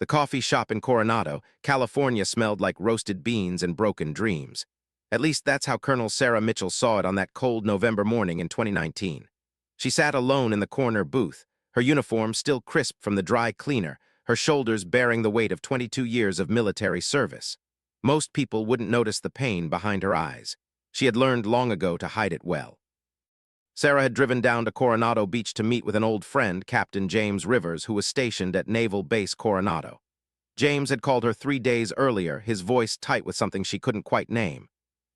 The coffee shop in Coronado, California smelled like roasted beans and broken dreams. At least that's how Colonel Sarah Mitchell saw it on that cold November morning in 2019. She sat alone in the corner booth, her uniform still crisp from the dry cleaner, her shoulders bearing the weight of 22 years of military service. Most people wouldn't notice the pain behind her eyes. She had learned long ago to hide it well. Sarah had driven down to Coronado Beach to meet with an old friend, Captain James Rivers, who was stationed at Naval Base Coronado. James had called her 3 days earlier, his voice tight with something she couldn't quite name.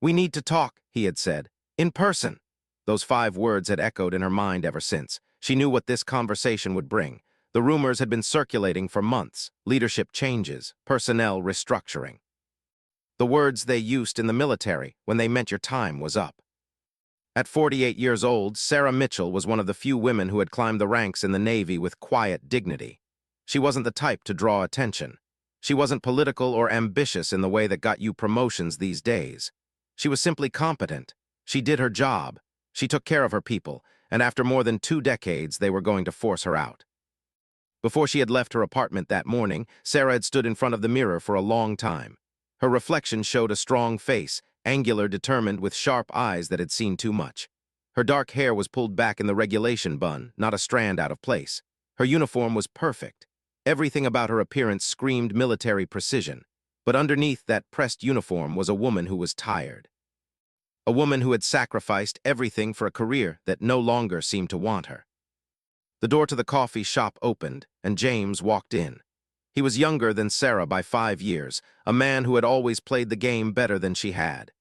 "We need to talk," he had said. "In person." Those 5 words had echoed in her mind ever since. She knew what this conversation would bring. The rumors had been circulating for months: leadership changes, personnel restructuring. The words they used in the military when they meant your time was up. At 48 years old, Sarah Mitchell was one of the few women who had climbed the ranks in the Navy with quiet dignity. She wasn't the type to draw attention. She wasn't political or ambitious in the way that got you promotions these days. She was simply competent. She did her job. She took care of her people, and after more than 2 decades, they were going to force her out. Before she had left her apartment that morning, Sarah had stood in front of the mirror for a long time. Her reflection showed a strong face, angular, determined, with sharp eyes that had seen too much. Her dark hair was pulled back in the regulation bun, not a strand out of place. Her uniform was perfect. Everything about her appearance screamed military precision. But underneath that pressed uniform was a woman who was tired. A woman who had sacrificed everything for a career that no longer seemed to want her. The door to the coffee shop opened, and James walked in. He was younger than Sarah by 5 years, a man who had always played the game better than she had.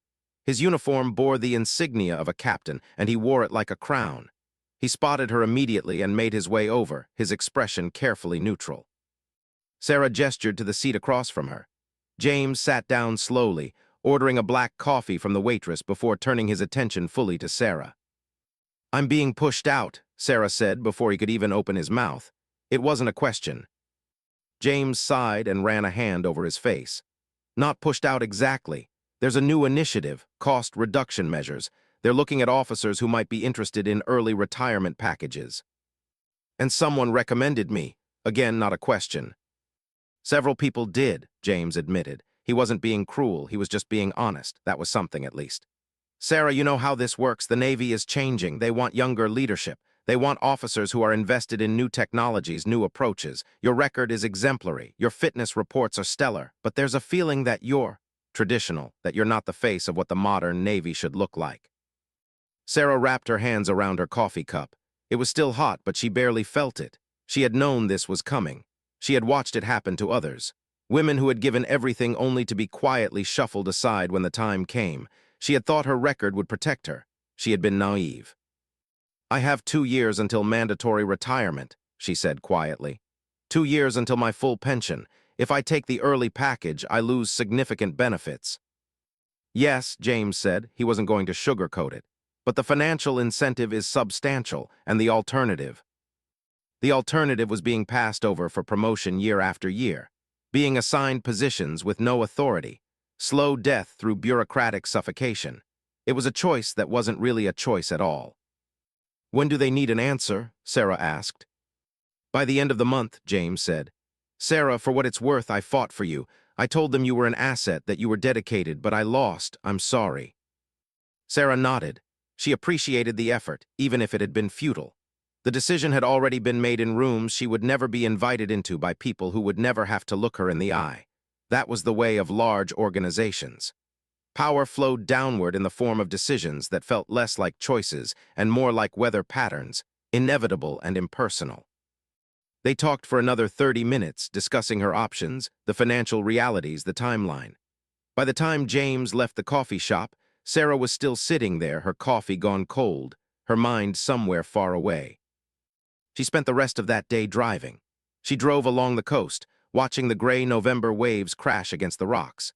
His uniform bore the insignia of a captain, and he wore it like a crown. He spotted her immediately and made his way over, his expression carefully neutral. Sarah gestured to the seat across from her. James sat down slowly, ordering a black coffee from the waitress before turning his attention fully to Sarah. "I'm being pushed out," Sarah said before he could even open his mouth. It wasn't a question. James sighed and ran a hand over his face. "Not pushed out exactly. There's a new initiative, cost reduction measures. They're looking at officers who might be interested in early retirement packages. And someone recommended me." Again, not a question. "Several people did," James admitted. He wasn't being cruel, he was just being honest. That was something, at least. "Sarah, you know how this works. The Navy is changing. They want younger leadership. They want officers who are invested in new technologies, new approaches. Your record is exemplary. Your fitness reports are stellar. But there's a feeling that you're traditional, that you're not the face of what the modern Navy should look like." Sarah wrapped her hands around her coffee cup. It was still hot, but she barely felt it. She had known this was coming. She had watched it happen to others. Women who had given everything only to be quietly shuffled aside when the time came. She had thought her record would protect her. She had been naive. "I have 2 years until mandatory retirement," she said quietly. 2 years until my full pension. If I take the early package, I lose significant benefits." "Yes," James said. He wasn't going to sugarcoat it. "But the financial incentive is substantial, and the alternative." The alternative was being passed over for promotion year after year, being assigned positions with no authority, slow death through bureaucratic suffocation. It was a choice that wasn't really a choice at all. "When do they need an answer?" Sarah asked. "By the end of the month," James said. "Sarah, for what it's worth, I fought for you. I told them you were an asset, that you were dedicated, but I lost. I'm sorry." Sarah nodded. She appreciated the effort, even if it had been futile. The decision had already been made in rooms she would never be invited into by people who would never have to look her in the eye. That was the way of large organizations. Power flowed downward in the form of decisions that felt less like choices and more like weather patterns, inevitable and impersonal. They talked for another 30 minutes, discussing her options, the financial realities, the timeline. By the time James left the coffee shop, Sarah was still sitting there, her coffee gone cold, her mind somewhere far away. She spent the rest of that day driving. She drove along the coast, watching the gray November waves crash against the rocks.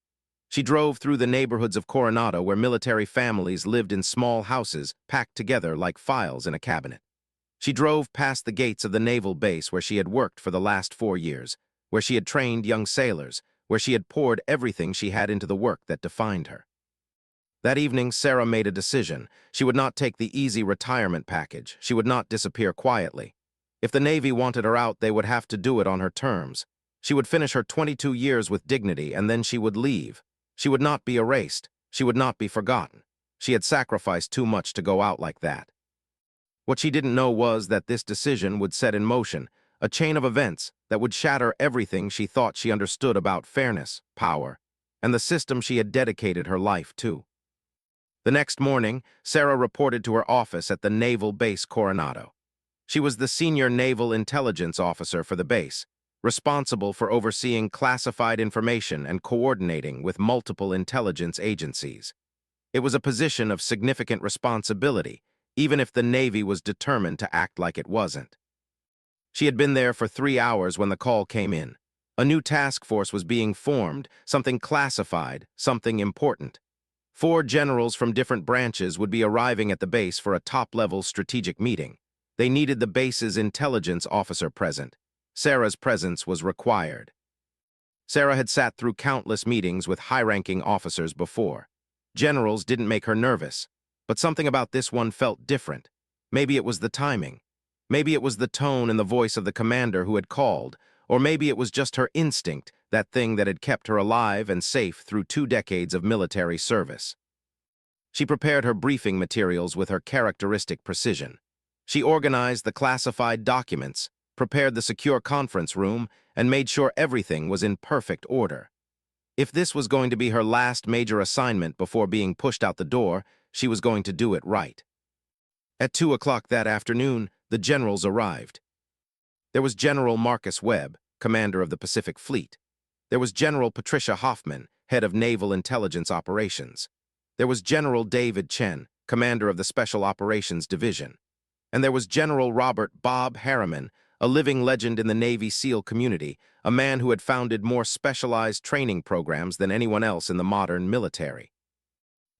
She drove through the neighborhoods of Coronado where military families lived in small houses packed together like files in a cabinet. She drove past the gates of the naval base where she had worked for the last 4 years, where she had trained young sailors, where she had poured everything she had into the work that defined her. That evening, Sarah made a decision. She would not take the easy retirement package. She would not disappear quietly. If the Navy wanted her out, they would have to do it on her terms. She would finish her 22 years with dignity, and then she would leave. She would not be erased. She would not be forgotten. She had sacrificed too much to go out like that. What she didn't know was that this decision would set in motion a chain of events that would shatter everything she thought she understood about fairness, power, and the system she had dedicated her life to. The next morning, Sarah reported to her office at the Naval Base Coronado. She was the senior naval intelligence officer for the base, responsible for overseeing classified information and coordinating with multiple intelligence agencies. It was a position of significant responsibility, even if the Navy was determined to act like it wasn't. She had been there for 3 hours when the call came in. A new task force was being formed, something classified, something important. 4 generals from different branches would be arriving at the base for a top-level strategic meeting. They needed the base's intelligence officer present. Sarah's presence was required. Sarah had sat through countless meetings with high-ranking officers before. Generals didn't make her nervous, but something about this one felt different. Maybe it was the timing. Maybe it was the tone and the voice of the commander who had called, or maybe it was just her instinct, that thing that had kept her alive and safe through 2 decades of military service. She prepared her briefing materials with her characteristic precision. She organized the classified documents, prepared the secure conference room, and made sure everything was in perfect order. If this was going to be her last major assignment before being pushed out the door, she was going to do it right. At 2 o'clock that afternoon, the generals arrived. There was General Marcus Webb, commander of the Pacific Fleet. There was General Patricia Hoffman, head of Naval Intelligence Operations. There was General David Chen, commander of the Special Operations Division. And there was General Robert Bob Harriman, a living legend in the Navy SEAL community, a man who had founded more specialized training programs than anyone else in the modern military.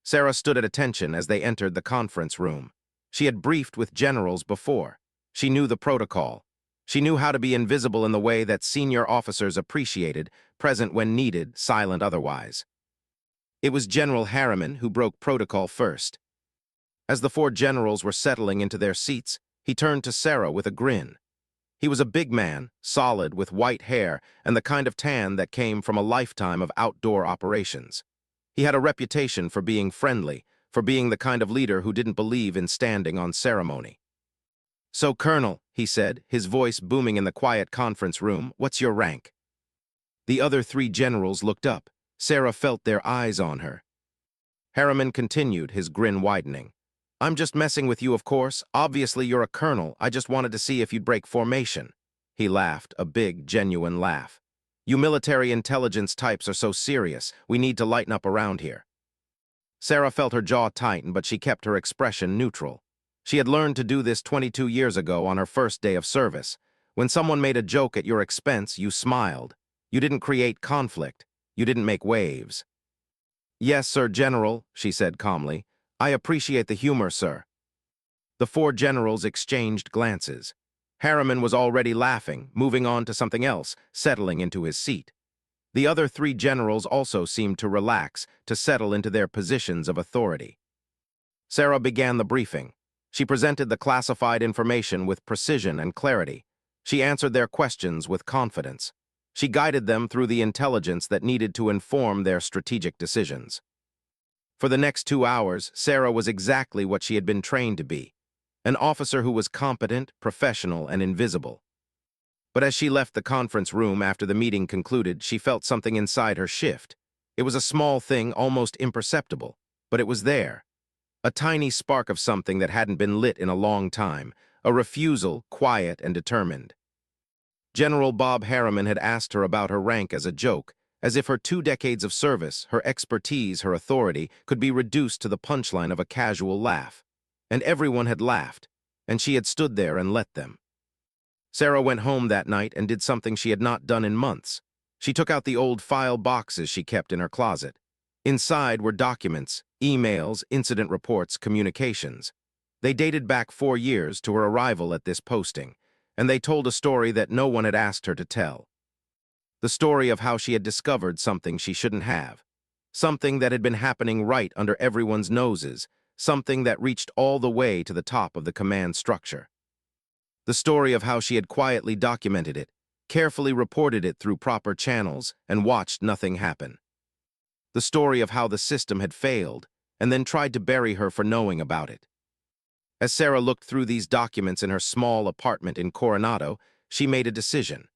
Sarah stood at attention as they entered the conference room. She had briefed with generals before. She knew the protocol. She knew how to be invisible in the way that senior officers appreciated, present when needed, silent otherwise. It was General Harriman who broke protocol first. As the 4 generals were settling into their seats, he turned to Sarah with a grin. He was a big man, solid, with white hair and the kind of tan that came from a lifetime of outdoor operations. He had a reputation for being friendly, for being the kind of leader who didn't believe in standing on ceremony. "So, Colonel," he said, his voice booming in the quiet conference room, "what's your rank?" The other 3 generals looked up. Sarah felt their eyes on her. Harriman continued, his grin widening. "I'm just messing with you, of course. Obviously, you're a colonel. I just wanted to see if you'd break formation." He laughed, a big, genuine laugh. "You military intelligence types are so serious. We need to lighten up around here." Sarah felt her jaw tighten, but she kept her expression neutral. She had learned to do this 22 years ago on her first day of service. When someone made a joke at your expense, you smiled. You didn't create conflict. You didn't make waves. "Yes, Sir General," she said calmly. "I appreciate the humor, sir." The 4 generals exchanged glances. Harriman was already laughing, moving on to something else, settling into his seat. The other 3 generals also seemed to relax, to settle into their positions of authority. Sarah began the briefing. She presented the classified information with precision and clarity. She answered their questions with confidence. She guided them through the intelligence that needed to inform their strategic decisions. For the next 2 hours, Sarah was exactly what she had been trained to be, an officer who was competent, professional, and invisible. But as she left the conference room after the meeting concluded, she felt something inside her shift. It was a small thing, almost imperceptible, but it was there. A tiny spark of something that hadn't been lit in a long time, a refusal, quiet and determined. General Bob Harriman had asked her about her rank as a joke, as if her 2 decades of service, her expertise, her authority, could be reduced to the punchline of a casual laugh. And everyone had laughed, and she had stood there and let them. Sarah went home that night and did something she had not done in months. She took out the old file boxes she kept in her closet. Inside were documents, emails, incident reports, communications. They dated back 4 years to her arrival at this posting, and they told a story that no one had asked her to tell. The story of how she had discovered something she shouldn't have. Something that had been happening right under everyone's noses, something that reached all the way to the top of the command structure. The story of how she had quietly documented it, carefully reported it through proper channels, and watched nothing happen. The story of how the system had failed, and then tried to bury her for knowing about it. As Sarah looked through these documents in her small apartment in Coronado, she made a decision.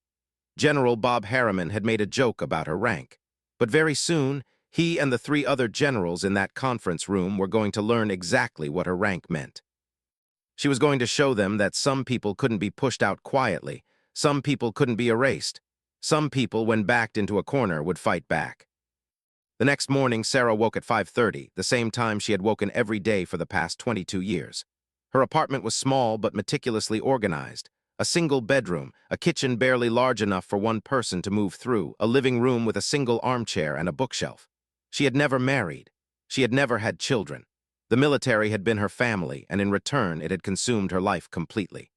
General Bob Harriman had made a joke about her rank, but very soon, he and the 3 other generals in that conference room were going to learn exactly what her rank meant. She was going to show them that some people couldn't be pushed out quietly, some people couldn't be erased, some people, when backed into a corner, would fight back. The next morning, Sarah woke at 5:30, the same time she had woken every day for the past 22 years. Her apartment was small but meticulously organized. A single bedroom, a kitchen barely large enough for one person to move through, a living room with a single armchair and a bookshelf. She had never married. She had never had children. The military had been her family, and in return it had consumed her life completely.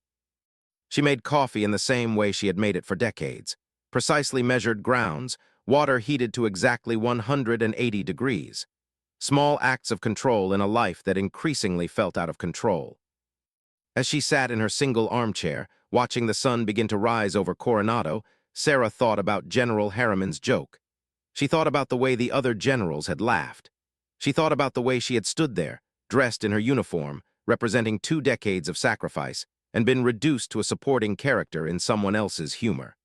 She made coffee in the same way she had made it for decades. Precisely measured grounds, water heated to exactly 180 degrees. Small acts of control in a life that increasingly felt out of control. As she sat in her single armchair, watching the sun begin to rise over Coronado, Sarah thought about General Harriman's joke. She thought about the way the other generals had laughed. She thought about the way she had stood there, dressed in her uniform, representing 2 decades of sacrifice, and been reduced to a supporting character in someone else's humor.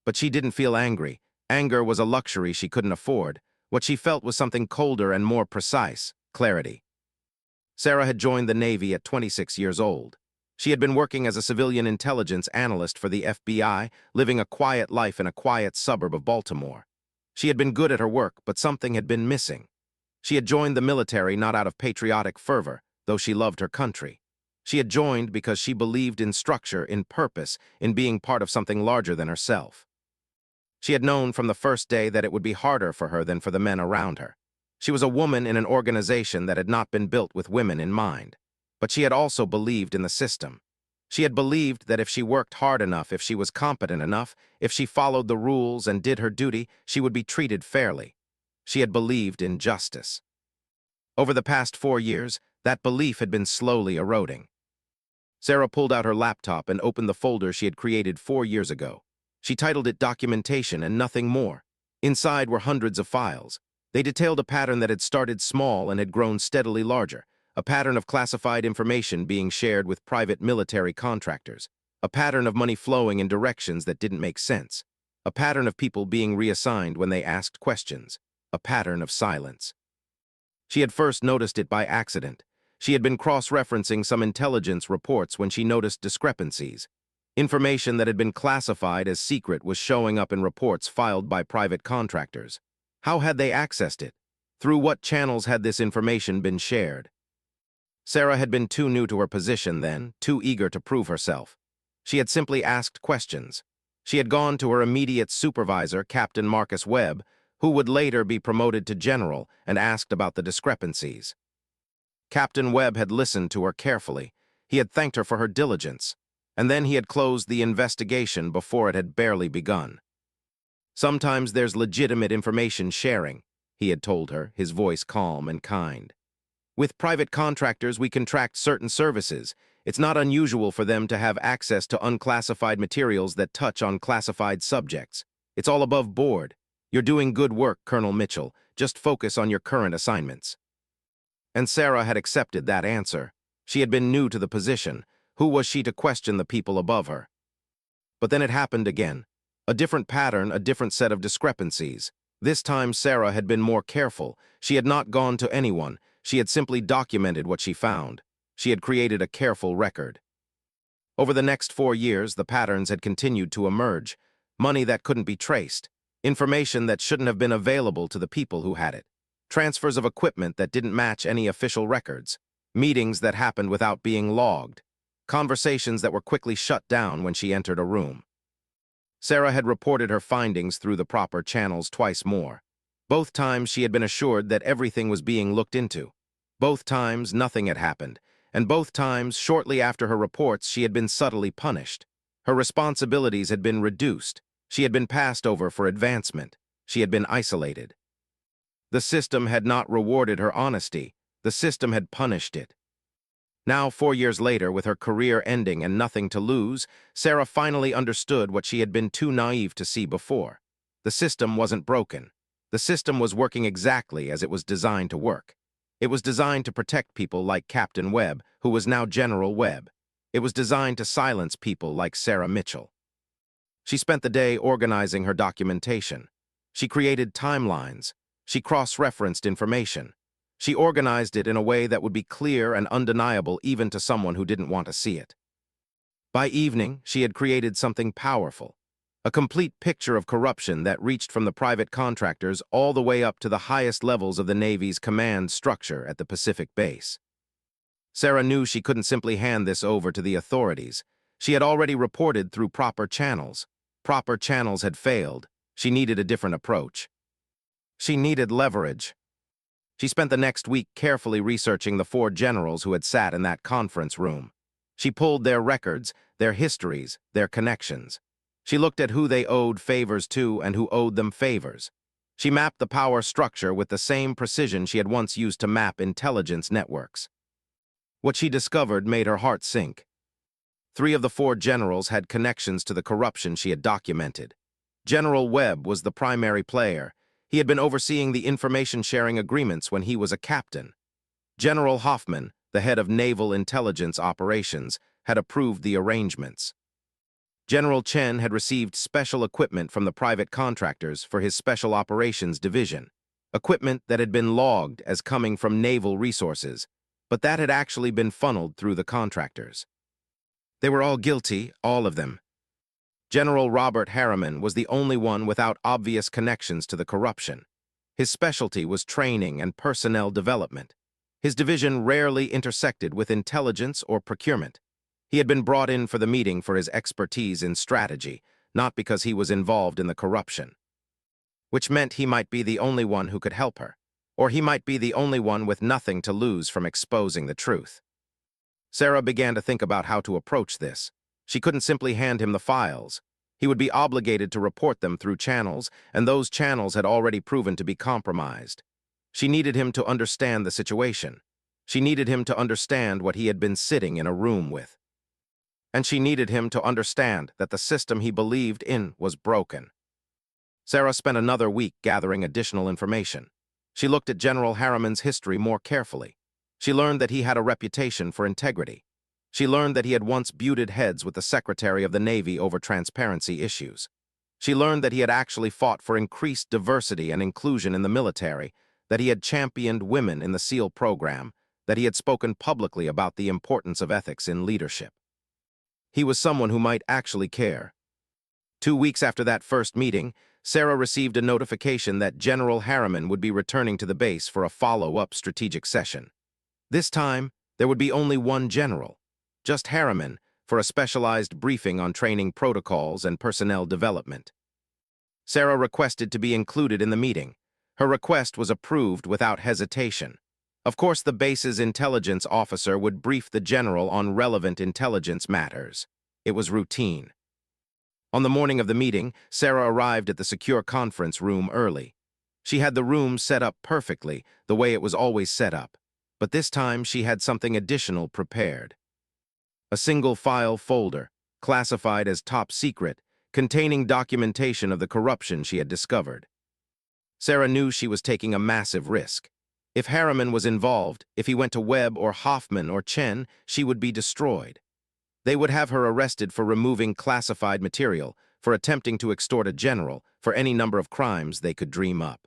But she didn't feel angry. Anger was a luxury she couldn't afford. What she felt was something colder and more precise: clarity. Sarah had joined the Navy at 26 years old. She had been working as a civilian intelligence analyst for the FBI, living a quiet life in a quiet suburb of Baltimore. She had been good at her work, but something had been missing. She had joined the military not out of patriotic fervor, though she loved her country. She had joined because she believed in structure, in purpose, in being part of something larger than herself. She had known from the first day that it would be harder for her than for the men around her. She was a woman in an organization that had not been built with women in mind. But she had also believed in the system. She had believed that if she worked hard enough, if she was competent enough, if she followed the rules and did her duty, she would be treated fairly. She had believed in justice. Over the past 4 years, that belief had been slowly eroding. Sarah pulled out her laptop and opened the folder she had created 4 years ago. She titled it Documentation and nothing more. Inside were hundreds of files. They detailed a pattern that had started small and had grown steadily larger, a pattern of classified information being shared with private military contractors, a pattern of money flowing in directions that didn't make sense, a pattern of people being reassigned when they asked questions, a pattern of silence. She had first noticed it by accident. She had been cross-referencing some intelligence reports when she noticed discrepancies. Information that had been classified as secret was showing up in reports filed by private contractors. How had they accessed it? Through what channels had this information been shared? Sarah had been too new to her position then, too eager to prove herself. She had simply asked questions. She had gone to her immediate supervisor, Captain Marcus Webb, who would later be promoted to general, and asked about the discrepancies. Captain Webb had listened to her carefully. He had thanked her for her diligence, and then he had closed the investigation before it had barely begun. Sometimes there's legitimate information sharing, he had told her, his voice calm and kind. With private contractors, we contract certain services. It's not unusual for them to have access to unclassified materials that touch on classified subjects. It's all above board. You're doing good work, Colonel Mitchell. Just focus on your current assignments. And Sarah had accepted that answer. She had been new to the position. Who was she to question the people above her? But then it happened again. A different pattern, a different set of discrepancies. This time Sarah had been more careful. She had not gone to anyone. She had simply documented what she found. She had created a careful record. Over the next 4 years, the patterns had continued to emerge. Money that couldn't be traced. Information that shouldn't have been available to the people who had it. Transfers of equipment that didn't match any official records. Meetings that happened without being logged. Conversations that were quickly shut down when she entered a room. Sarah had reported her findings through the proper channels twice more. Both times she had been assured that everything was being looked into. Both times nothing had happened, and both times, shortly after her reports, she had been subtly punished. Her responsibilities had been reduced. She had been passed over for advancement. She had been isolated. The system had not rewarded her honesty. The system had punished it. Now, 4 years later, with her career ending and nothing to lose, Sarah finally understood what she had been too naive to see before. The system wasn't broken. The system was working exactly as it was designed to work. It was designed to protect people like Captain Webb, who was now General Webb. It was designed to silence people like Sarah Mitchell. She spent the day organizing her documentation. She created timelines. She cross-referenced information. She organized it in a way that would be clear and undeniable even to someone who didn't want to see it. By evening, she had created something powerful, a complete picture of corruption that reached from the private contractors all the way up to the highest levels of the Navy's command structure at the Pacific base. Sarah knew she couldn't simply hand this over to the authorities. She had already reported through proper channels. Proper channels had failed. She needed a different approach. She needed leverage. She spent the next week carefully researching the 4 generals who had sat in that conference room. She pulled their records, their histories, their connections. She looked at who they owed favors to and who owed them favors. She mapped the power structure with the same precision she had once used to map intelligence networks. What she discovered made her heart sink. 3 of the 4 generals had connections to the corruption she had documented. General Webb was the primary player. He had been overseeing the information-sharing agreements when he was a captain. General Hoffman, the head of Naval Intelligence Operations, had approved the arrangements. General Chen had received special equipment from the private contractors for his Special Operations Division, equipment that had been logged as coming from naval resources, but that had actually been funneled through the contractors. They were all guilty, all of them. General Robert Harriman was the only one without obvious connections to the corruption. His specialty was training and personnel development. His division rarely intersected with intelligence or procurement. He had been brought in for the meeting for his expertise in strategy, not because he was involved in the corruption. Which meant he might be the only one who could help her, or he might be the only one with nothing to lose from exposing the truth. Sarah began to think about how to approach this. She couldn't simply hand him the files. He would be obligated to report them through channels, and those channels had already proven to be compromised. She needed him to understand the situation. She needed him to understand what he had been sitting in a room with. And she needed him to understand that the system he believed in was broken. Sarah spent another week gathering additional information. She looked at General Harriman's history more carefully. She learned that he had a reputation for integrity. She learned that he had once butted heads with the Secretary of the Navy over transparency issues. She learned that he had actually fought for increased diversity and inclusion in the military, that he had championed women in the SEAL program, that he had spoken publicly about the importance of ethics in leadership. He was someone who might actually care. 2 weeks after that first meeting, Sarah received a notification that General Harriman would be returning to the base for a follow-up strategic session. This time, there would be only one general, just Harriman, for a specialized briefing on training protocols and personnel development. Sarah requested to be included in the meeting. Her request was approved without hesitation. Of course, the base's intelligence officer would brief the general on relevant intelligence matters. It was routine. On the morning of the meeting, Sarah arrived at the secure conference room early. She had the room set up perfectly, the way it was always set up. But this time she had something additional prepared. A single file folder, classified as top secret, containing documentation of the corruption she had discovered. Sarah knew she was taking a massive risk. If Harriman was involved, if he went to Webb or Hoffman or Chen, she would be destroyed. They would have her arrested for removing classified material, for attempting to extort a general, for any number of crimes they could dream up.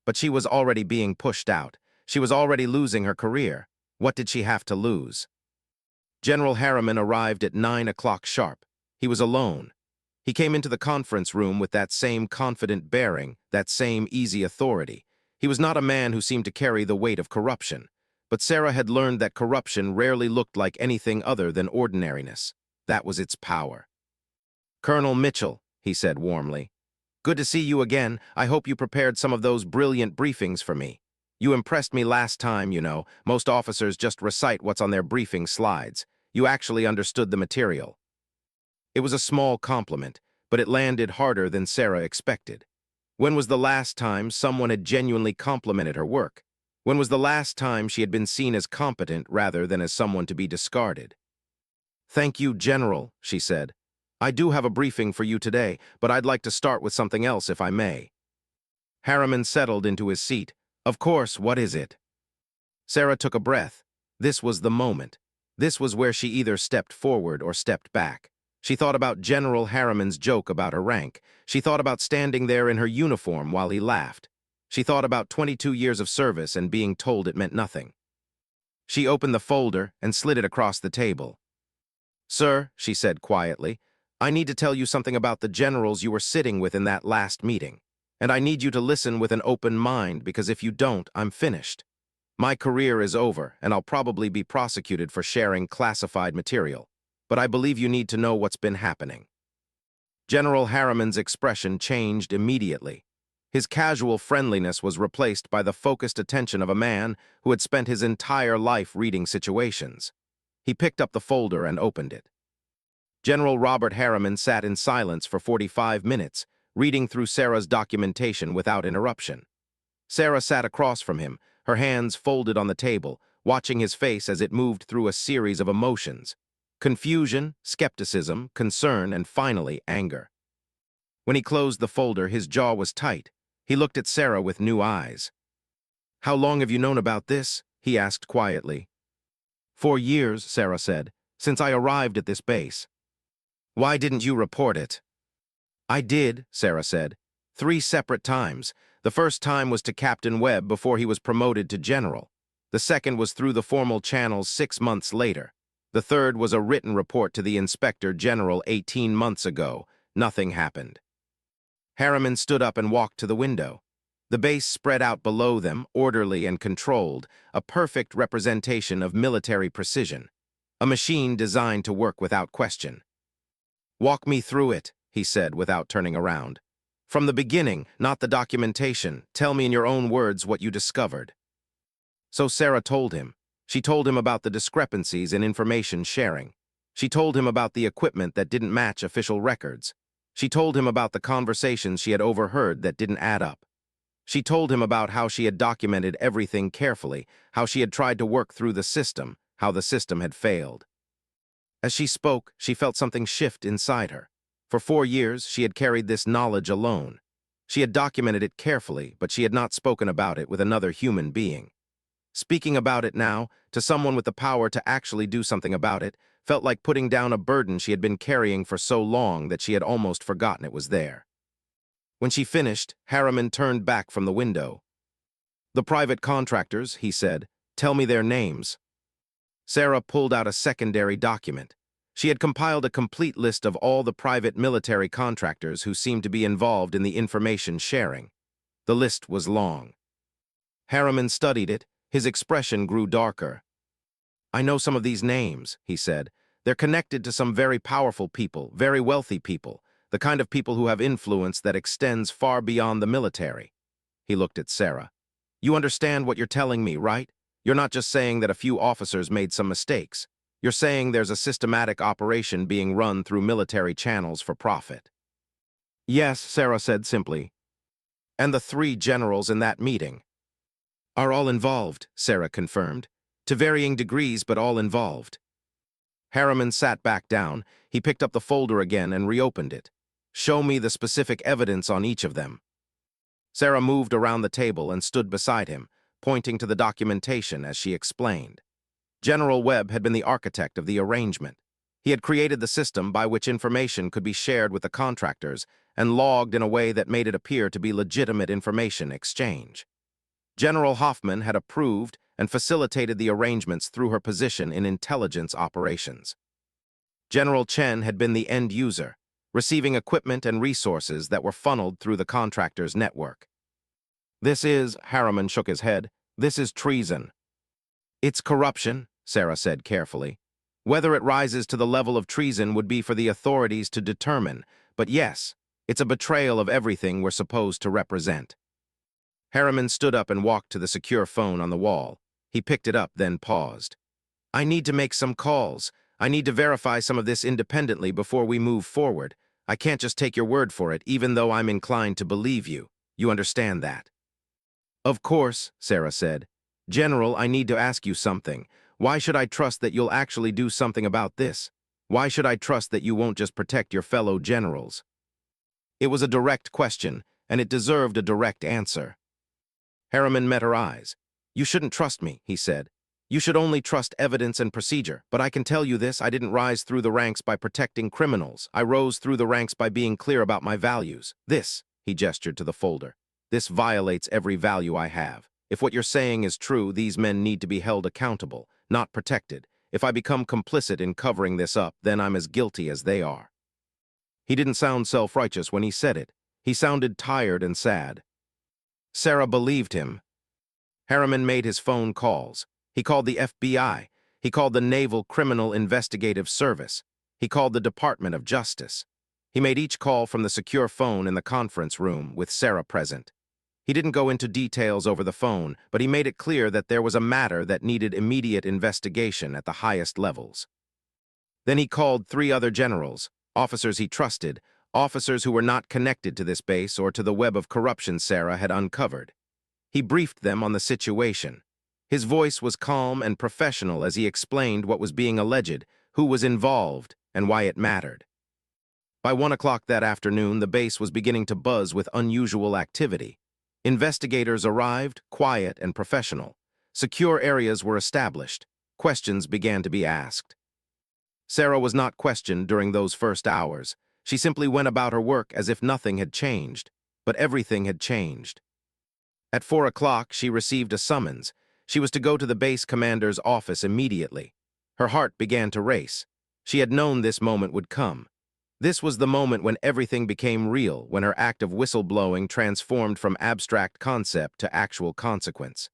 But she was already being pushed out. She was already losing her career. What did she have to lose? General Harriman arrived at 9 o'clock sharp. He was alone. He came into the conference room with that same confident bearing, that same easy authority. He was not a man who seemed to carry the weight of corruption, but Sarah had learned that corruption rarely looked like anything other than ordinariness. That was its power. "Colonel Mitchell," he said warmly, "good to see you again. I hope you prepared some of those brilliant briefings for me. You impressed me last time, you know. Most officers just recite what's on their briefing slides. You actually understood the material." It was a small compliment, but it landed harder than Sarah expected. When was the last time someone had genuinely complimented her work? When was the last time she had been seen as competent rather than as someone to be discarded? "Thank you, General," she said. "I do have a briefing for you today, but I'd like to start with something else if I may." Harriman settled into his seat. "Of course, what is it?" Sarah took a breath. This was the moment. This was where she either stepped forward or stepped back. She thought about General Harriman's joke about her rank. She thought about standing there in her uniform while he laughed. She thought about 22 years of service and being told it meant nothing. She opened the folder and slid it across the table. "Sir," she said quietly, "I need to tell you something about the generals you were sitting with in that last meeting. And I need you to listen with an open mind, because if you don't, I'm finished. My career is over, and I'll probably be prosecuted for sharing classified material. But I believe you need to know what's been happening." General Harriman's expression changed immediately. His casual friendliness was replaced by the focused attention of a man who had spent his entire life reading situations. He picked up the folder and opened it. General Robert Harriman sat in silence for 45 minutes, reading through Sarah's documentation without interruption. Sarah sat across from him, her hands folded on the table, watching his face as it moved through a series of emotions: confusion, skepticism, concern, and finally anger. When he closed the folder, his jaw was tight. He looked at Sarah with new eyes. "How long have you known about this?" he asked quietly. "4 years," Sarah said, "since I arrived at this base." "Why didn't you report it?" "I did," Sarah said, 3 separate times. The first time was to Captain Webb before he was promoted to general. The second was through the formal channels 6 months later. The third was a written report to the Inspector General 18 months ago. Nothing happened. Harriman stood up and walked to the window. The base spread out below them, orderly and controlled, a perfect representation of military precision. A machine designed to work without question. "Walk me through it," he said without turning around. "From the beginning, not the documentation. Tell me in your own words what you discovered." So Sarah told him. She told him about the discrepancies in information sharing. She told him about the equipment that didn't match official records. She told him about the conversations she had overheard that didn't add up. She told him about how she had documented everything carefully, how she had tried to work through the system, how the system had failed. As she spoke, she felt something shift inside her. For 4 years, she had carried this knowledge alone. She had documented it carefully, but she had not spoken about it with another human being. Speaking about it now, to someone with the power to actually do something about it, felt like putting down a burden she had been carrying for so long that she had almost forgotten it was there. When she finished, Harriman turned back from the window. "The private contractors," he said, "tell me their names." Sarah pulled out a secondary document. She had compiled a complete list of all the private military contractors who seemed to be involved in the information sharing. The list was long. Harriman studied it. His expression grew darker. "I know some of these names," he said. "They're connected to some very powerful people, very wealthy people, the kind of people who have influence that extends far beyond the military." He looked at Sarah. "You understand what you're telling me, right? You're not just saying that a few officers made some mistakes. You're saying there's a systematic operation being run through military channels for profit." "Yes," Sarah said simply. "And the 3 generals in that meeting are all involved," Sarah confirmed. "To varying degrees, but all involved." Harriman sat back down. He picked up the folder again and reopened it. "Show me the specific evidence on each of them." Sarah moved around the table and stood beside him, pointing to the documentation as she explained. General Webb had been the architect of the arrangement. He had created the system by which information could be shared with the contractors and logged in a way that made it appear to be legitimate information exchange. General Hoffman had approved and facilitated the arrangements through her position in intelligence operations. General Chen had been the end user, receiving equipment and resources that were funneled through the contractor's network. Harriman shook his head, "this is treason." "It's corruption," Sarah said carefully. "Whether it rises to the level of treason would be for the authorities to determine, but yes, it's a betrayal of everything we're supposed to represent." Harriman stood up and walked to the secure phone on the wall. He picked it up, then paused. "I need to make some calls. I need to verify some of this independently before we move forward. I can't just take your word for it, even though I'm inclined to believe you. You understand that?" "Of course," Sarah said. General, I need to ask you something. Why should I trust that you'll actually do something about this? Why should I trust that you won't just protect your fellow generals? It was a direct question, and it deserved a direct answer. Harriman met her eyes. You shouldn't trust me, he said. You should only trust evidence and procedure. But I can tell you this, I didn't rise through the ranks by protecting criminals. I rose through the ranks by being clear about my values. This, he gestured to the folder, this violates every value I have. If what you're saying is true, these men need to be held accountable, not protected. If I become complicit in covering this up, then I'm as guilty as they are. He didn't sound self-righteous when he said it. He sounded tired and sad. Sarah believed him. Harriman made his phone calls. He called the FBI. He called the Naval Criminal Investigative Service. He called the Department of Justice. He made each call from the secure phone in the conference room with Sarah present. He didn't go into details over the phone, but he made it clear that there was a matter that needed immediate investigation at the highest levels. Then he called 3 other generals, officers he trusted, officers who were not connected to this base or to the web of corruption Sarah had uncovered. He briefed them on the situation. His voice was calm and professional as he explained what was being alleged, who was involved, and why it mattered. By 1 o'clock that afternoon, the base was beginning to buzz with unusual activity. Investigators arrived, quiet and professional. Secure areas were established. Questions began to be asked. Sarah was not questioned during those first hours. She simply went about her work as if nothing had changed. But everything had changed. At 4 o'clock, she received a summons. She was to go to the base commander's office immediately. Her heart began to race. She had known this moment would come. This was the moment when everything became real, when her act of whistleblowing transformed from abstract concept to actual consequence.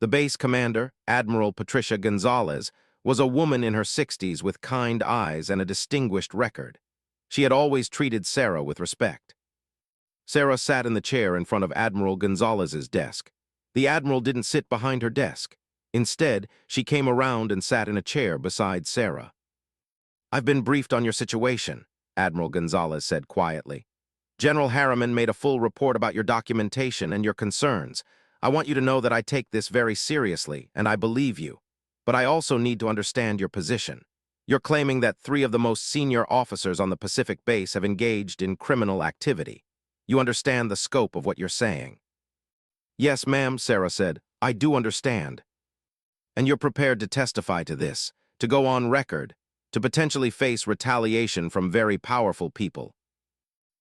The base commander, Admiral Patricia Gonzalez, was a woman in her 60s with kind eyes and a distinguished record. She had always treated Sarah with respect. Sarah sat in the chair in front of Admiral Gonzalez's desk. The Admiral didn't sit behind her desk. Instead, she came around and sat in a chair beside Sarah. I've been briefed on your situation, Admiral Gonzalez said quietly. General Harriman made a full report about your documentation and your concerns. I want you to know that I take this very seriously, and I believe you. But I also need to understand your position. You're claiming that 3 of the most senior officers on the Pacific base have engaged in criminal activity. You understand the scope of what you're saying. Yes, ma'am, Sarah said. I do understand. And you're prepared to testify to this, to go on record, to potentially face retaliation from very powerful people.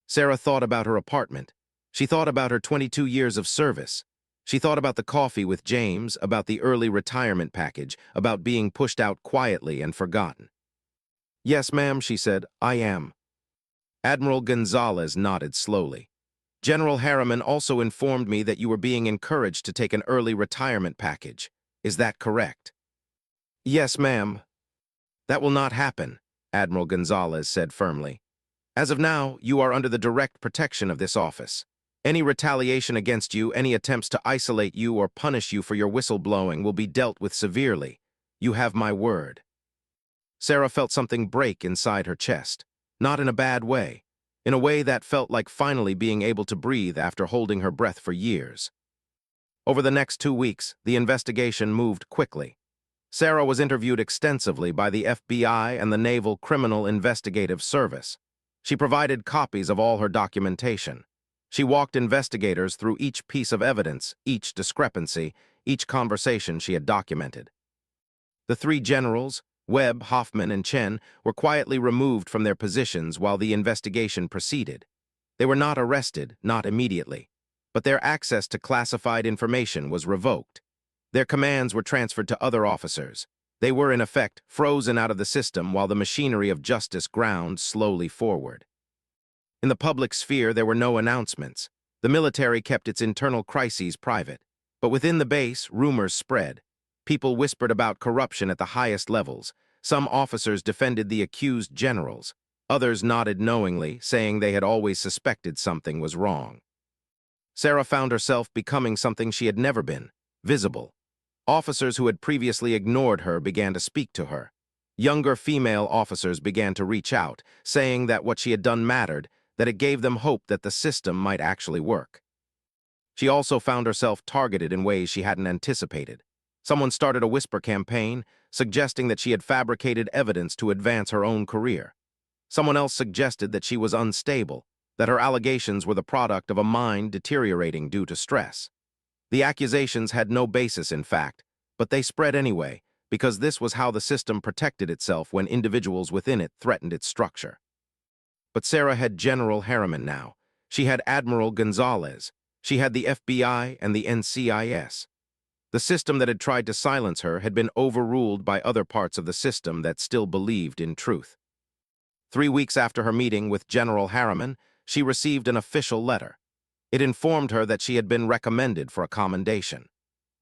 Sarah thought about her apartment. She thought about her 22 years of service. She thought about the coffee with James, about the early retirement package, about being pushed out quietly and forgotten. Yes, ma'am, she said, I am. Admiral Gonzalez nodded slowly. General Harriman also informed me that you were being encouraged to take an early retirement package. Is that correct? Yes, ma'am. That will not happen, Admiral Gonzalez said firmly. As of now, you are under the direct protection of this office. Any retaliation against you, any attempts to isolate you or punish you for your whistleblowing will be dealt with severely. You have my word. Sarah felt something break inside her chest, not in a bad way, in a way that felt like finally being able to breathe after holding her breath for years. Over the next 2 weeks, the investigation moved quickly. Sarah was interviewed extensively by the FBI and the Naval Criminal Investigative Service. She provided copies of all her documentation. She walked investigators through each piece of evidence, each discrepancy, each conversation she had documented. The 3 generals, Webb, Hoffman, and Chen, were quietly removed from their positions while the investigation proceeded. They were not arrested, not immediately, but their access to classified information was revoked. Their commands were transferred to other officers. They were, in effect, frozen out of the system while the machinery of justice ground slowly forward. In the public sphere, there were no announcements. The military kept its internal crises private. But within the base, rumors spread. People whispered about corruption at the highest levels. Some officers defended the accused generals. Others nodded knowingly, saying they had always suspected something was wrong. Sarah found herself becoming something she had never been, visible. Officers who had previously ignored her began to speak to her. Younger female officers began to reach out, saying that what she had done mattered, that it gave them hope that the system might actually work. She also found herself targeted in ways she hadn't anticipated. Someone started a whisper campaign, suggesting that she had fabricated evidence to advance her own career. Someone else suggested that she was unstable, that her allegations were the product of a mind deteriorating due to stress. The accusations had no basis in fact, but they spread anyway, because this was how the system protected itself when individuals within it threatened its structure. But Sarah had General Harriman now. She had Admiral Gonzalez. She had the FBI and the NCIS. The system that had tried to silence her had been overruled by other parts of the system that still believed in truth. 3 weeks after her meeting with General Harriman, she received an official letter. It informed her that she had been recommended for a commendation.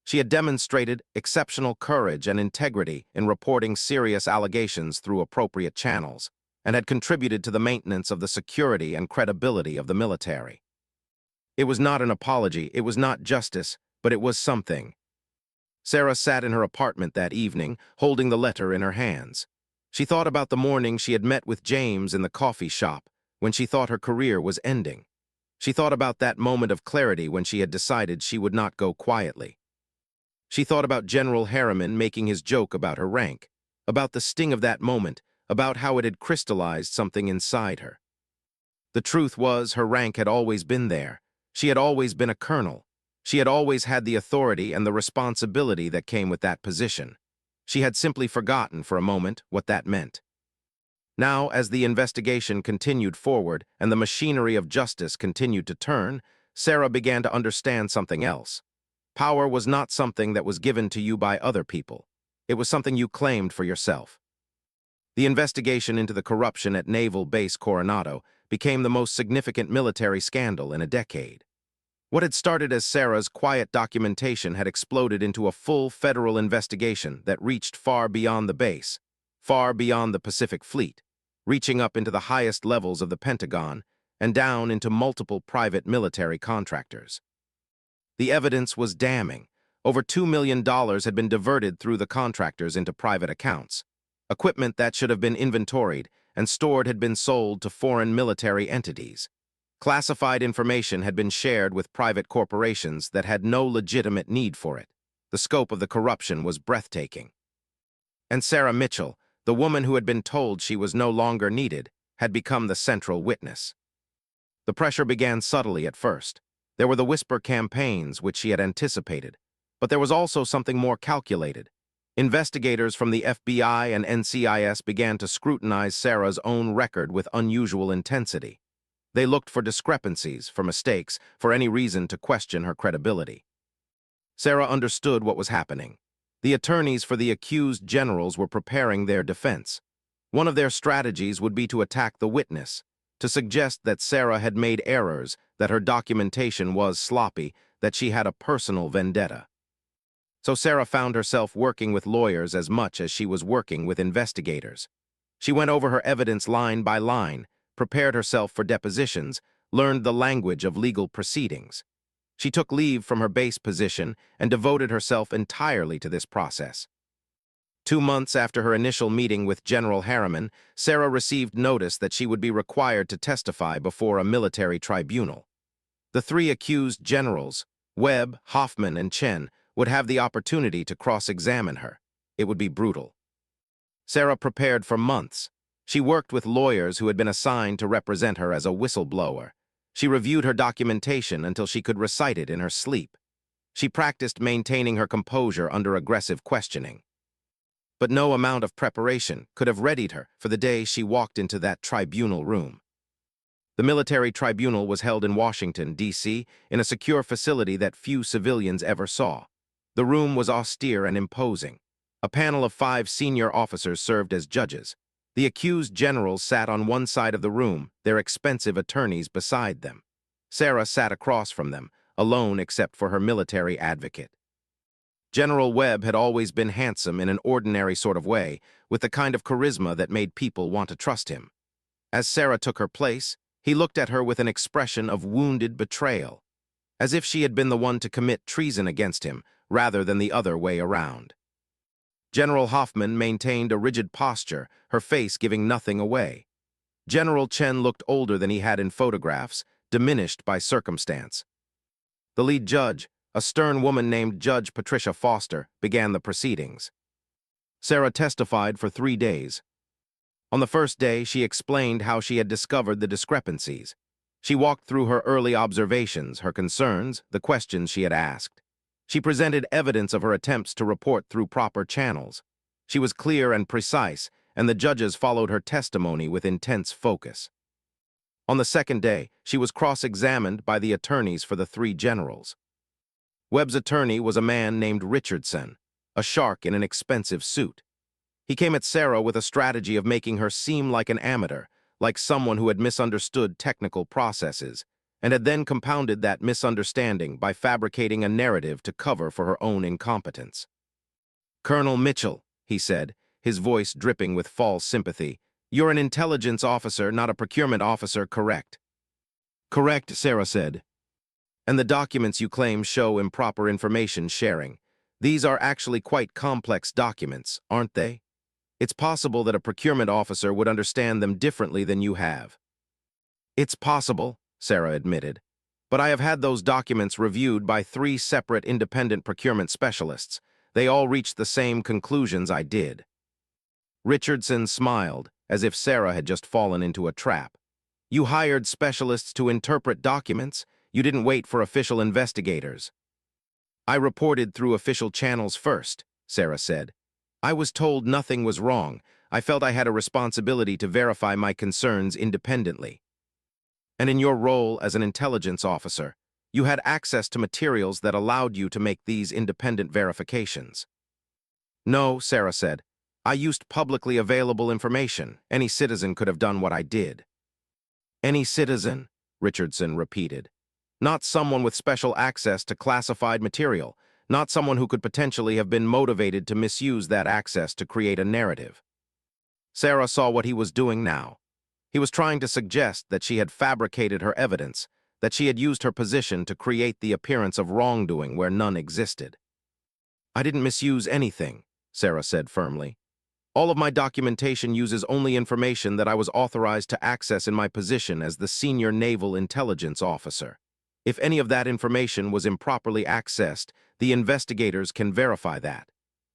She had demonstrated exceptional courage and integrity in reporting serious allegations through appropriate channels, and had contributed to the maintenance of the security and credibility of the military. It was not an apology, it was not justice, but it was something. Sarah sat in her apartment that evening, holding the letter in her hands. She thought about the morning she had met with James in the coffee shop, when she thought her career was ending. She thought about that moment of clarity when she had decided she would not go quietly. She thought about General Harriman making his joke about her rank, about the sting of that moment, about how it had crystallized something inside her. The truth was, her rank had always been there. She had always been a colonel. She had always had the authority and the responsibility that came with that position. She had simply forgotten for a moment what that meant. Now, as the investigation continued forward and the machinery of justice continued to turn, Sarah began to understand something else. Power was not something that was given to you by other people. It was something you claimed for yourself. The investigation into the corruption at Naval Base Coronado became the most significant military scandal in a decade. What had started as Sarah's quiet documentation had exploded into a full federal investigation that reached far beyond the base, far beyond the Pacific Fleet, reaching up into the highest levels of the Pentagon and down into multiple private military contractors. The evidence was damning. Over $2 million had been diverted through the contractors into private accounts. Equipment that should have been inventoried and stored had been sold to foreign military entities. Classified information had been shared with private corporations that had no legitimate need for it. The scope of the corruption was breathtaking. And Sarah Mitchell, the woman who had been told she was no longer needed, had become the central witness. The pressure began subtly at first. There were the whisper campaigns which she had anticipated, but there was also something more calculated. Investigators from the FBI and NCIS began to scrutinize Sarah's own record with unusual intensity. They looked for discrepancies, for mistakes, for any reason to question her credibility. Sarah understood what was happening. The attorneys for the accused generals were preparing their defense. One of their strategies would be to attack the witness, to suggest that Sarah had made errors, that her documentation was sloppy, that she had a personal vendetta. So Sarah found herself working with lawyers as much as she was working with investigators. She went over her evidence line by line, prepared herself for depositions, learned the language of legal proceedings. She took leave from her base position and devoted herself entirely to this process. 2 months after her initial meeting with General Harriman, Sarah received notice that she would be required to testify before a military tribunal. The 3 accused generals, Webb, Hoffman, and Chen, would have the opportunity to cross-examine her. It would be brutal. Sarah prepared for months. She worked with lawyers who had been assigned to represent her as a whistleblower. She reviewed her documentation until she could recite it in her sleep. She practiced maintaining her composure under aggressive questioning. But no amount of preparation could have readied her for the day she walked into that tribunal room. The military tribunal was held in Washington, D.C., in a secure facility that few civilians ever saw. The room was austere and imposing. A panel of 5 senior officers served as judges. The accused generals sat on one side of the room, their expensive attorneys beside them. Sarah sat across from them, alone except for her military advocate. General Webb had always been handsome in an ordinary sort of way, with the kind of charisma that made people want to trust him. As Sarah took her place, he looked at her with an expression of wounded betrayal, as if she had been the one to commit treason against him, rather than the other way around. General Hoffman maintained a rigid posture, her face giving nothing away. General Chen looked older than he had in photographs, diminished by circumstance. The lead judge, a stern woman named Judge Patricia Foster, began the proceedings. Sarah testified for 3 days. On the first day, she explained how she had discovered the discrepancies. She walked through her early observations, her concerns, the questions she had asked. She presented evidence of her attempts to report through proper channels. She was clear and precise, and the judges followed her testimony with intense focus. On the second day, she was cross-examined by the attorneys for the 3 generals. Webb's attorney was a man named Richardson, a shark in an expensive suit. He came at Sarah with a strategy of making her seem like an amateur, like someone who had misunderstood technical processes, and had then compounded that misunderstanding by fabricating a narrative to cover for her own incompetence. "Colonel Mitchell," he said, his voice dripping with false sympathy, "you're an intelligence officer, not a procurement officer, correct?" "Correct," Sarah said. "And the documents you claim show improper information sharing. These are actually quite complex documents, aren't they? It's possible that a procurement officer would understand them differently than you have." "It's possible," Sarah admitted, "but I have had those documents reviewed by 3 separate independent procurement specialists. They all reached the same conclusions I did." Richardson smiled, as if Sarah had just fallen into a trap. "You hired specialists to interpret documents? You didn't wait for official investigators." "I reported through official channels first," Sarah said. "I was told nothing was wrong. I felt I had a responsibility to verify my concerns independently." "And in your role as an intelligence officer, you had access to materials that allowed you to make these independent verifications." "No," Sarah said. "I used publicly available information. Any citizen could have done what I did." "Any citizen," Richardson repeated. "Not someone with special access to classified material. Not someone who could potentially have been motivated to misuse that access to create a narrative." Sarah saw what he was doing now. He was trying to suggest that she had fabricated her evidence, that she had used her position to create the appearance of wrongdoing where none existed. "I didn't misuse anything," Sarah said firmly. "All of my documentation uses only information that I was authorized to access in my position as the senior naval intelligence officer. If any of that information was improperly accessed, the investigators can verify that.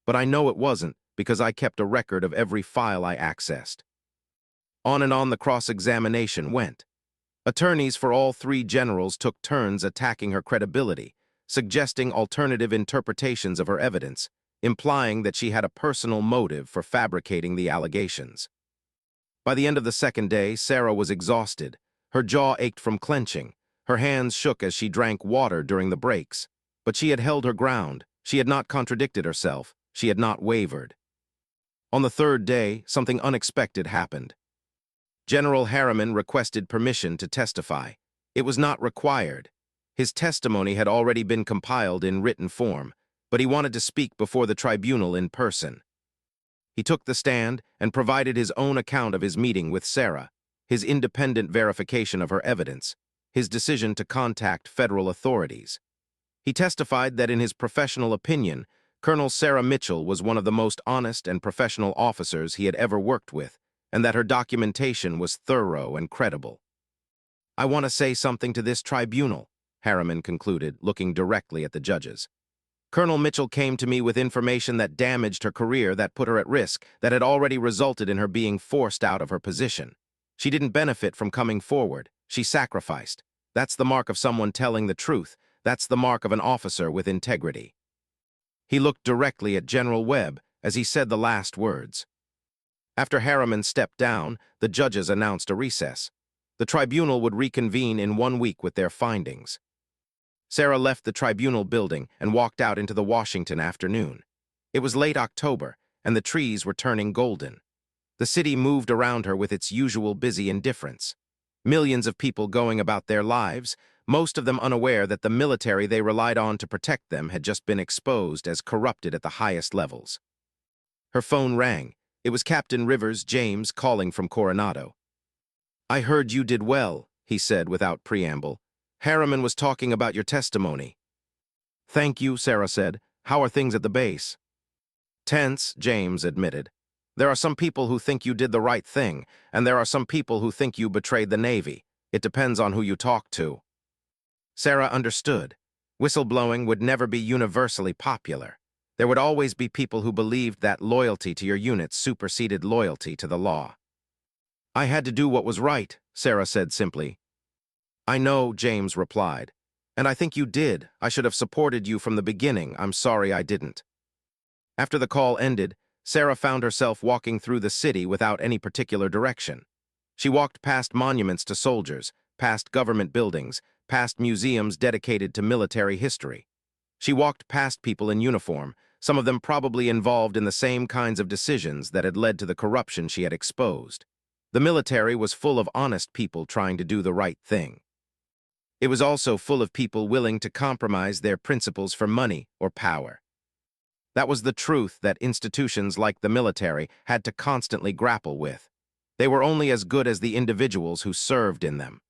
But I know it wasn't because I kept a record of every file I accessed." On and on the cross-examination went. Attorneys for all 3 generals took turns attacking her credibility, suggesting alternative interpretations of her evidence, implying that she had a personal motive for fabricating the allegations. By the end of the second day, Sarah was exhausted. Her jaw ached from clenching. Her hands shook as she drank water during the breaks. But she had held her ground. She had not contradicted herself. She had not wavered. On the third day, something unexpected happened. General Harriman requested permission to testify. It was not required. His testimony had already been compiled in written form, but he wanted to speak before the tribunal in person. He took the stand and provided his own account of his meeting with Sarah, his independent verification of her evidence, his decision to contact federal authorities. He testified that in his professional opinion, Colonel Sarah Mitchell was one of the most honest and professional officers he had ever worked with, and that her documentation was thorough and credible. "I want to say something to this tribunal," Harriman concluded, looking directly at the judges. "Colonel Mitchell came to me with information that damaged her career, that put her at risk, that had already resulted in her being forced out of her position. She didn't benefit from coming forward. She sacrificed. That's the mark of someone telling the truth. That's the mark of an officer with integrity." He looked directly at General Webb as he said the last words. After Harriman stepped down, the judges announced a recess. The tribunal would reconvene in 1 week with their findings. Sarah left the tribunal building and walked out into the Washington afternoon. It was late October, and the trees were turning golden. The city moved around her with its usual busy indifference. Millions of people going about their lives, most of them unaware that the military they relied on to protect them had just been exposed as corrupted at the highest levels. Her phone rang. It was Captain Rivers James calling from Coronado. "I heard you did well," he said without preamble. "Harriman was talking about your testimony." "Thank you," Sarah said. "How are things at the base?" "Tense," James admitted. "There are some people who think you did the right thing, and there are some people who think you betrayed the Navy. It depends on who you talk to." Sarah understood. Whistleblowing would never be universally popular. There would always be people who believed that loyalty to your unit superseded loyalty to the law. "I had to do what was right," Sarah said simply. "I know," James replied. "And I think you did. I should have supported you from the beginning. I'm sorry I didn't." After the call ended, Sarah found herself walking through the city without any particular direction. She walked past monuments to soldiers, past government buildings, past museums dedicated to military history. She walked past people in uniform, some of them probably involved in the same kinds of decisions that had led to the corruption she had exposed. The military was full of honest people trying to do the right thing. It was also full of people willing to compromise their principles for money or power. That was the truth that institutions like the military had to constantly grapple with. They were only as good as the individuals who served in them.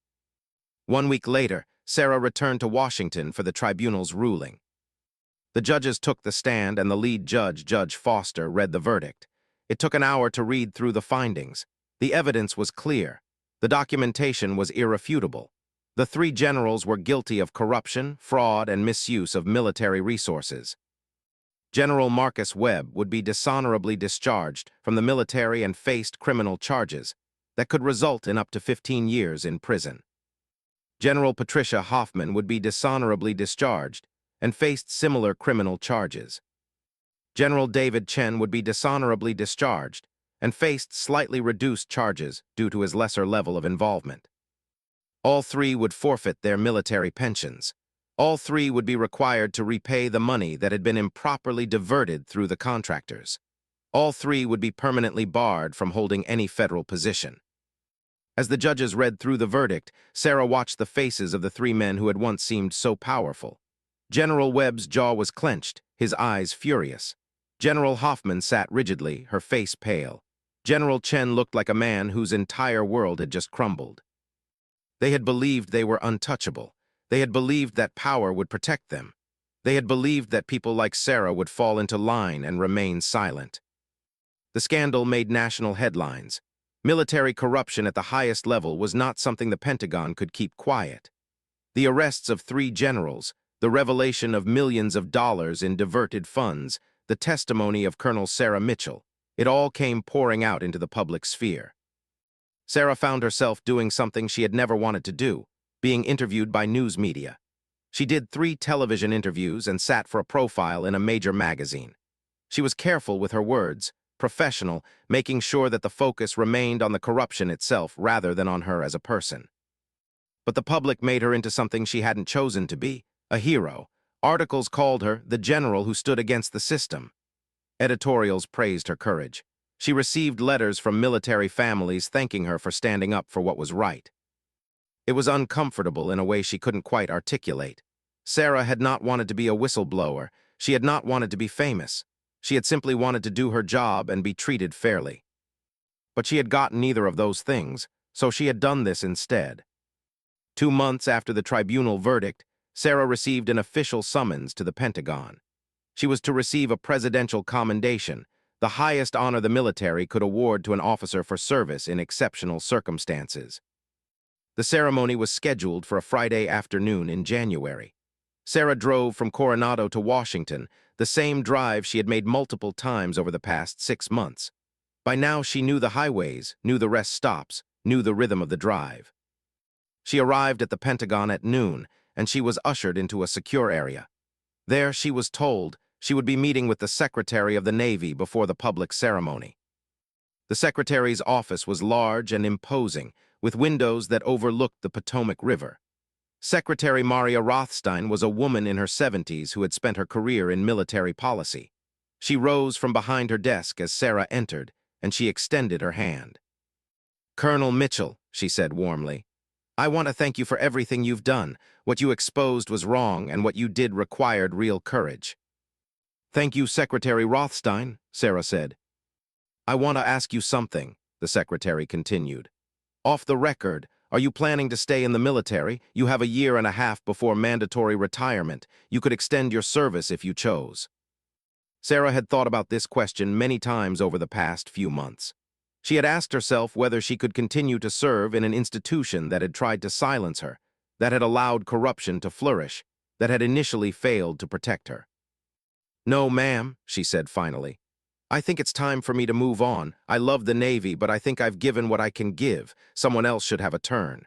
1 week later, Sarah returned to Washington for the tribunal's ruling. The judges took the stand and the lead judge, Judge Foster, read the verdict. It took an hour to read through the findings. The evidence was clear. The documentation was irrefutable. The 3 generals were guilty of corruption, fraud, and misuse of military resources. General Marcus Webb would be dishonorably discharged from the military and faced criminal charges that could result in up to 15 years in prison. General Patricia Hoffman would be dishonorably discharged and faced similar criminal charges. General David Chen would be dishonorably discharged and faced slightly reduced charges due to his lesser level of involvement. All 3 would forfeit their military pensions. All 3 would be required to repay the money that had been improperly diverted through the contractors. All 3 would be permanently barred from holding any federal position. As the judges read through the verdict, Sarah watched the faces of the 3 men who had once seemed so powerful. General Webb's jaw was clenched, his eyes furious. General Hoffman sat rigidly, her face pale. General Chen looked like a man whose entire world had just crumbled. They had believed they were untouchable. They had believed that power would protect them. They had believed that people like Sarah would fall into line and remain silent. The scandal made national headlines. Military corruption at the highest level was not something the Pentagon could keep quiet. The arrests of 3 generals, the revelation of millions of dollars in diverted funds, the testimony of Colonel Sarah Mitchell, it all came pouring out into the public sphere. Sarah found herself doing something she had never wanted to do, being interviewed by news media. She did 3 television interviews and sat for a profile in a major magazine. She was careful with her words, professional, making sure that the focus remained on the corruption itself rather than on her as a person. But the public made her into something she hadn't chosen to be, a hero. Articles called her the general who stood against the system. Editorials praised her courage. She received letters from military families thanking her for standing up for what was right. It was uncomfortable in a way she couldn't quite articulate. Sarah had not wanted to be a whistleblower. She had not wanted to be famous. She had simply wanted to do her job and be treated fairly. But she had gotten neither of those things, so she had done this instead. 2 months after the tribunal verdict, Sarah received an official summons to the Pentagon. She was to receive a presidential commendation, the highest honor the military could award to an officer for service in exceptional circumstances. The ceremony was scheduled for a Friday afternoon in January. Sarah drove from Coronado to Washington, the same drive she had made multiple times over the past 6 months. By now she knew the highways, knew the rest stops, knew the rhythm of the drive. She arrived at the Pentagon at noon, and she was ushered into a secure area. There, she was told, she would be meeting with the Secretary of the Navy before the public ceremony. The Secretary's office was large and imposing, with windows that overlooked the Potomac River. Secretary Maria Rothstein was a woman in her 70s who had spent her career in military policy. She rose from behind her desk as Sarah entered, and she extended her hand. "Colonel Mitchell," she said warmly, "I want to thank you for everything you've done. What you exposed was wrong, and what you did required real courage." "Thank you, Secretary Rothstein," Sarah said. "I want to ask you something," the secretary continued. "Off the record, are you planning to stay in the military? You have a year and a half before mandatory retirement. You could extend your service if you chose." Sarah had thought about this question many times over the past few months. She had asked herself whether she could continue to serve in an institution that had tried to silence her, that had allowed corruption to flourish, that had initially failed to protect her. "No, ma'am," she said finally. "I think it's time for me to move on. I love the Navy, but I think I've given what I can give. Someone else should have a turn."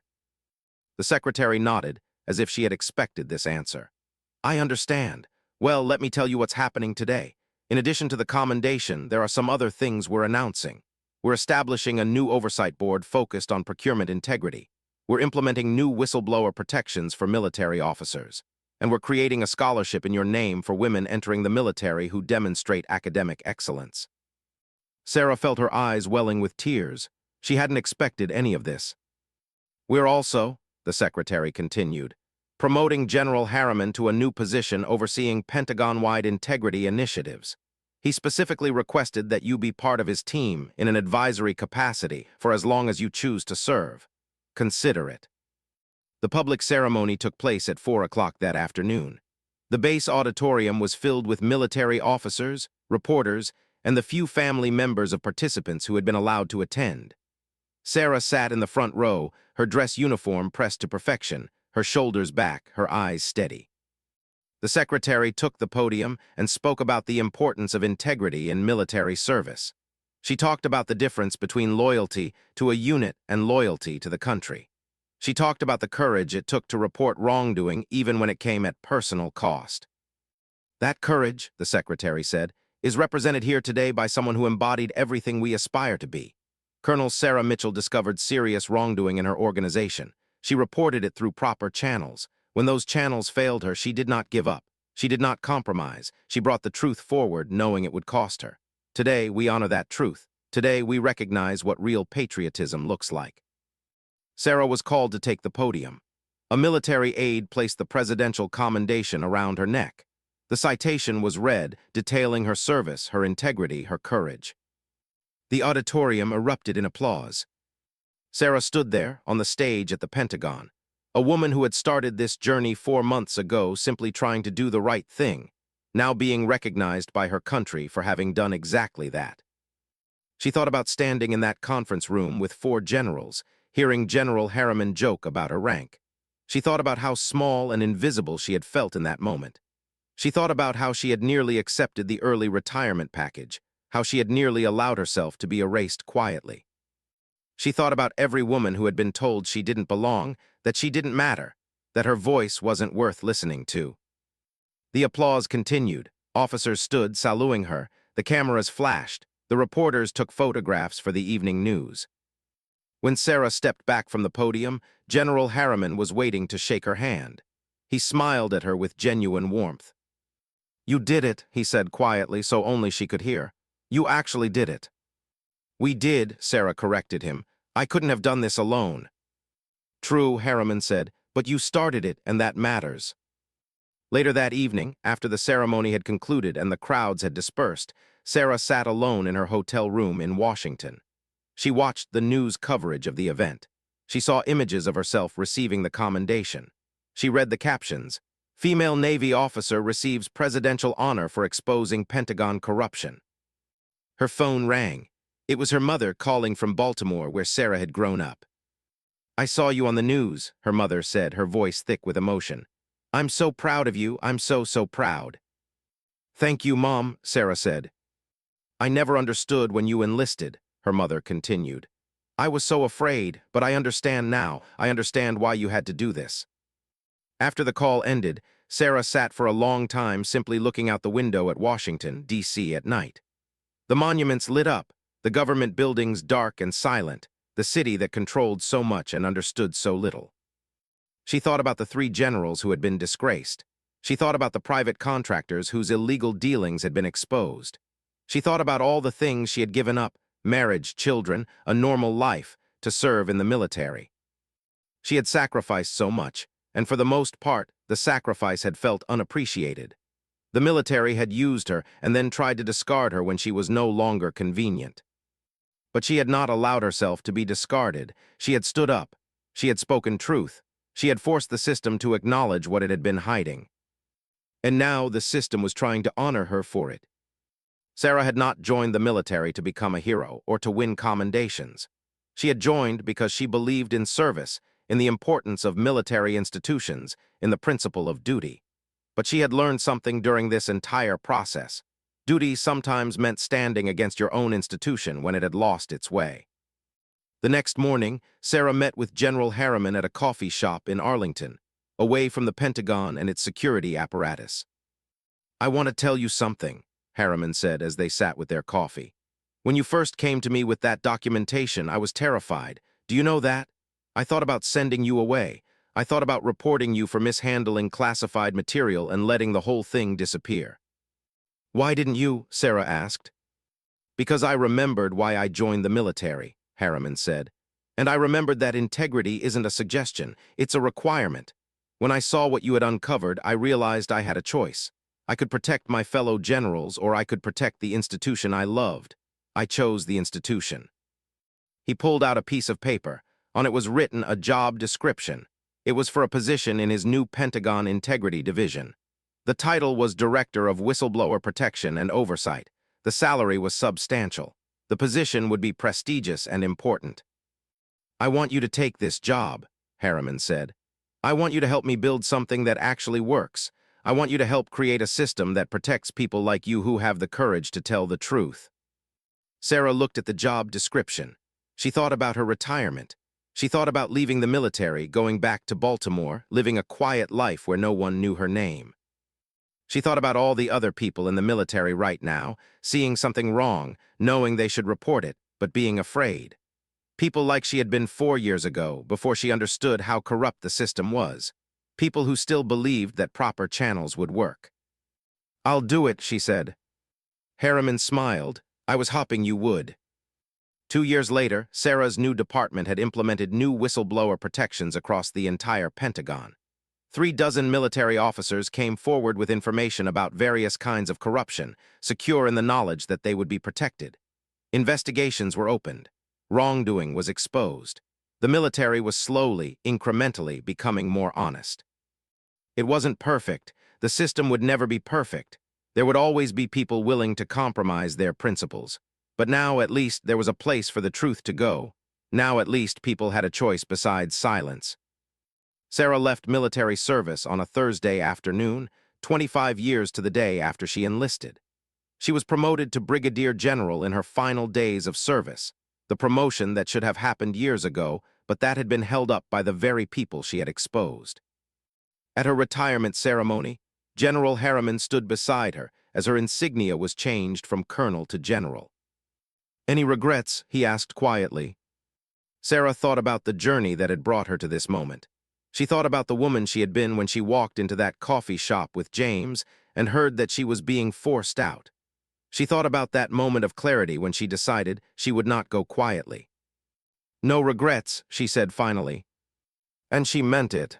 The secretary nodded, as if she had expected this answer. "I understand. Well, let me tell you what's happening today. In addition to the commendation, there are some other things we're announcing. We're establishing a new oversight board focused on procurement integrity. We're implementing new whistleblower protections for military officers. And we're creating a scholarship in your name for women entering the military who demonstrate academic excellence." Sarah felt her eyes welling with tears. She hadn't expected any of this. "We're also," the secretary continued, "promoting General Harriman to a new position overseeing Pentagon-wide integrity initiatives. He specifically requested that you be part of his team in an advisory capacity for as long as you choose to serve. Consider it." The public ceremony took place at 4 o'clock that afternoon. The base auditorium was filled with military officers, reporters, and the few family members of participants who had been allowed to attend. Sarah sat in the front row, her dress uniform pressed to perfection, her shoulders back, her eyes steady. The secretary took the podium and spoke about the importance of integrity in military service. She talked about the difference between loyalty to a unit and loyalty to the country. She talked about the courage it took to report wrongdoing even when it came at personal cost. "That courage," the secretary said, "is represented here today by someone who embodied everything we aspire to be. Colonel Sarah Mitchell discovered serious wrongdoing in her organization. She reported it through proper channels. When those channels failed her, she did not give up. She did not compromise. She brought the truth forward, knowing it would cost her. Today, we honor that truth. Today, we recognize what real patriotism looks like." Sarah was called to take the podium. A military aide placed the presidential commendation around her neck. The citation was read, detailing her service, her integrity, her courage. The auditorium erupted in applause. Sarah stood there, on the stage at the Pentagon, a woman who had started this journey 4 months ago simply trying to do the right thing, now being recognized by her country for having done exactly that. She thought about standing in that conference room with 4 generals, hearing General Harriman joke about her rank. She thought about how small and invisible she had felt in that moment. She thought about how she had nearly accepted the early retirement package, how she had nearly allowed herself to be erased quietly. She thought about every woman who had been told she didn't belong, that she didn't matter, that her voice wasn't worth listening to. The applause continued. Officers stood saluting her. The cameras flashed. The reporters took photographs for the evening news. When Sarah stepped back from the podium, General Harriman was waiting to shake her hand. He smiled at her with genuine warmth. "You did it," he said quietly so only she could hear. "You actually did it." "We did," Sarah corrected him. "I couldn't have done this alone." "True," Harriman said, "but you started it, and that matters." Later that evening, after the ceremony had concluded and the crowds had dispersed, Sarah sat alone in her hotel room in Washington. She watched the news coverage of the event. She saw images of herself receiving the commendation. She read the captions, "Female Navy officer receives presidential honor for exposing Pentagon corruption." Her phone rang. It was her mother calling from Baltimore, where Sarah had grown up. "I saw you on the news," her mother said, her voice thick with emotion. "I'm so proud of you. I'm so proud." "Thank you, Mom," Sarah said. "I never understood when you enlisted," her mother continued. "I was so afraid, but I understand now. I understand why you had to do this." After the call ended, Sarah sat for a long time simply looking out the window at Washington, D.C. at night. The monuments lit up, the government buildings dark and silent, the city that controlled so much and understood so little. She thought about the 3 generals who had been disgraced. She thought about the private contractors whose illegal dealings had been exposed. She thought about all the things she had given up, marriage, children, a normal life, to serve in the military. She had sacrificed so much, and for the most part, the sacrifice had felt unappreciated. The military had used her and then tried to discard her when she was no longer convenient. But she had not allowed herself to be discarded. She had stood up. She had spoken truth. She had forced the system to acknowledge what it had been hiding. And now the system was trying to honor her for it. Sarah had not joined the military to become a hero or to win commendations. She had joined because she believed in service, in the importance of military institutions, in the principle of duty. But she had learned something during this entire process. Duty sometimes meant standing against your own institution when it had lost its way. The next morning, Sarah met with General Harriman at a coffee shop in Arlington, away from the Pentagon and its security apparatus. "I want to tell you something," Harriman said as they sat with their coffee. "When you first came to me with that documentation, I was terrified. Do you know that? I thought about sending you away. I thought about reporting you for mishandling classified material and letting the whole thing disappear." "Why didn't you?" Sarah asked. "Because I remembered why I joined the military," Harriman said. "And I remembered that integrity isn't a suggestion, it's a requirement. When I saw what you had uncovered, I realized I had a choice. I could protect my fellow generals, or I could protect the institution I loved. I chose the institution." He pulled out a piece of paper. On it was written a job description. It was for a position in his new Pentagon Integrity Division. The title was Director of Whistleblower Protection and Oversight. The salary was substantial. The position would be prestigious and important. "I want you to take this job," Harriman said. "I want you to help me build something that actually works. I want you to help create a system that protects people like you who have the courage to tell the truth." Sarah looked at the job description. She thought about her retirement. She thought about leaving the military, going back to Baltimore, living a quiet life where no one knew her name. She thought about all the other people in the military right now, seeing something wrong, knowing they should report it, but being afraid. People like she had been 4 years ago, before she understood how corrupt the system was. People who still believed that proper channels would work. "I'll do it," she said. Harriman smiled. "I was hoping you would." 2 years later, Sarah's new department had implemented new whistleblower protections across the entire Pentagon. 36 military officers came forward with information about various kinds of corruption, secure in the knowledge that they would be protected. Investigations were opened. Wrongdoing was exposed. The military was slowly, incrementally becoming more honest. It wasn't perfect. The system would never be perfect. There would always be people willing to compromise their principles. But now, at least, there was a place for the truth to go. Now, at least, people had a choice besides silence. Sarah left military service on a Thursday afternoon, 25 years to the day after she enlisted. She was promoted to brigadier general in her final days of service, the promotion that should have happened years ago, but that had been held up by the very people she had exposed. At her retirement ceremony, General Harriman stood beside her as her insignia was changed from colonel to general. "Any regrets?" he asked quietly. Sarah thought about the journey that had brought her to this moment. She thought about the woman she had been when she walked into that coffee shop with James and heard that she was being forced out. She thought about that moment of clarity when she decided she would not go quietly. "No regrets," she said finally. And she meant it.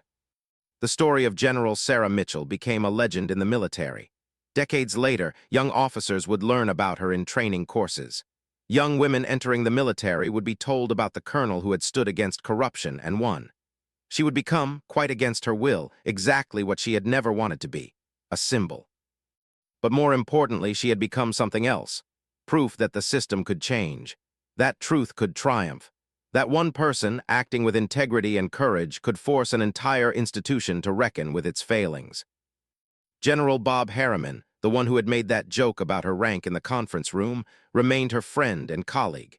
The story of General Sarah Mitchell became a legend in the military. Decades later, young officers would learn about her in training courses. Young women entering the military would be told about the colonel who had stood against corruption and won. She would become, quite against her will, exactly what she had never wanted to be, a symbol. But more importantly, she had become something else, proof that the system could change. That truth could triumph. That one person, acting with integrity and courage, could force an entire institution to reckon with its failings. General Bob Harriman, the one who had made that joke about her rank in the conference room, remained her friend and colleague.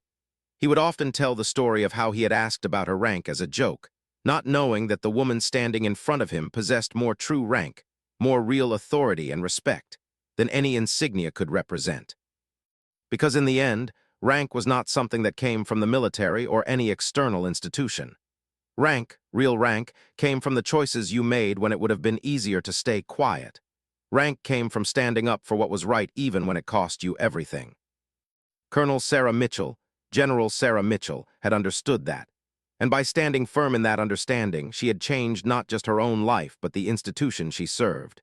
He would often tell the story of how he had asked about her rank as a joke, not knowing that the woman standing in front of him possessed more true rank, more real authority and respect than any insignia could represent. Because in the end, rank was not something that came from the military or any external institution. Rank, real rank, came from the choices you made when it would have been easier to stay quiet. Rank came from standing up for what was right even when it cost you everything. Colonel Sarah Mitchell, General Sarah Mitchell, had understood that. And by standing firm in that understanding, she had changed not just her own life, but the institution she served.